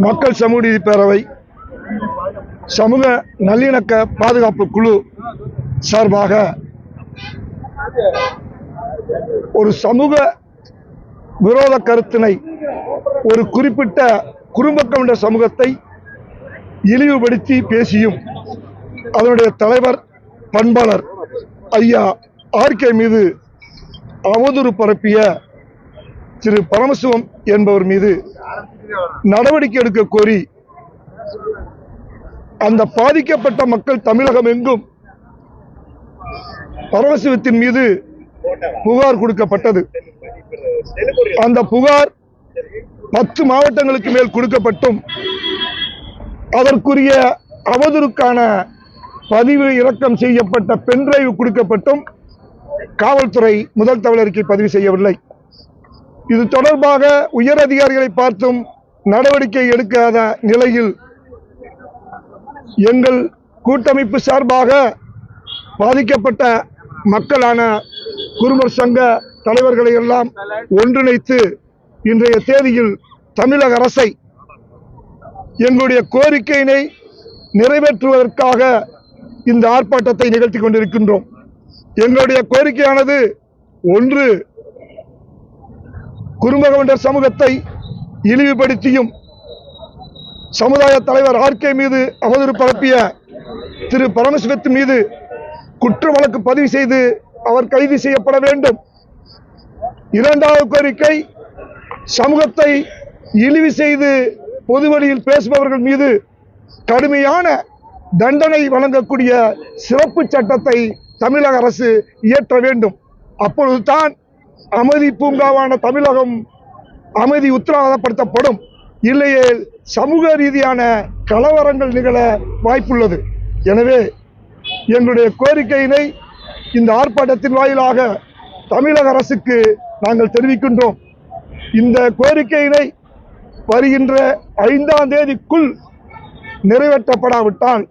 மக்கள் சமூக நீதி பேரவை சமூக நல்லிணக்க பாதுகாப்பு குழு சார்பாக ஒரு சமூக விரோத கருத்தினை ஒரு குறிப்பிட்ட குடும்ப கவுண்டர் சமூகத்தை இழிவுபடுத்தி பேசியும் அதனுடைய தலைவர் பண்பாளர் ஐயா ஆர்கே மீது அவதூறு பரப்பிய திரு பரமசிவம் என்பவர் மீது நடவடிக்கை எடுக்க கோரி அந்த பாதிக்கப்பட்ட மக்கள் தமிழகம் எங்கும் பரமசிவத்தின் மீது புகார் கொடுக்கப்பட்டது. அந்த புகார் 10 மாவட்டங்களுக்கு மேல் கொடுக்கப்பட்டும் அதற்குரிய அவதூறுக்கான பதிவு இறக்கம் செய்யப்பட்ட பென்டிரைவ் கொடுக்கப்பட்டும் காவல்துறை முதல் தகவல் அறிக்கை பதிவு செய்யவில்லை. இது தொடர்பாக உயர் அதிகாரிகளை பார்த்தும் நடவடிக்கை எடுக்காத நிலையில் எங்கள் கூட்டமைப்பு சார்பாக பாதிக்கப்பட்ட மக்களான குருமர் சங்க தலைவர்களை எல்லாம் ஒன்றிணைத்து இன்றைய தேதியில் தமிழக அரசை எங்களுடைய கோரிக்கையினை நிறைவேற்றுவதற்காக இந்த ஆர்ப்பாட்டத்தை நிகழ்த்தி கொண்டிருக்கின்றோம். எங்களுடைய கோரிக்கையானது ஒன்று, குடும்ப கவுண்டர் சமூகத்தை இழிவுபடுத்தியும் சமுதாய தலைவர் ஆர்கே மீது அவதூறு பரப்பிய திரு பரமசிவத்தின் மீது குற்ற வழக்கு பதிவு செய்து அவர் கைது செய்யப்பட வேண்டும். இரண்டாவது கோரிக்கை, சமூகத்தை இழிவு செய்து பொது வழியில் பேசுபவர்கள் மீது கடுமையான தண்டனை வழங்கக்கூடிய சிறப்பு சட்டத்தை தமிழக அரசு இயற்ற வேண்டும். அப்பொழுதுதான் அமைதி பூங்காவான தமிழகம் அமைதி உத்தரவாதப்படுத்தப்படும். இல்லையே சமூக ரீதியான கலவரங்கள் நிகழ வாய்ப்புள்ளது. எனவே எங்களுடைய கோரிக்கையினை இந்த ஆர்ப்பாட்டத்தின் வாயிலாக தமிழக அரசுக்கு நாங்கள் தெரிவிக்கின்றோம். இந்த கோரிக்கையினை வருகின்ற 5ஆம் தேதிக்குள் நிறைவேற்றப்படாவிட்டால்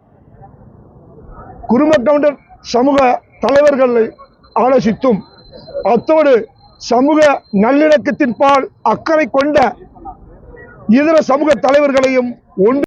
குடும்ப கவுண்டர் சமூக தலைவர்களை ஆலோசித்தும் அத்தோடு சமூக நல்லிணக்கத்தின் பால் அக்கறை கொண்ட இதர சமூக தலைவர்களையும் ஒன்று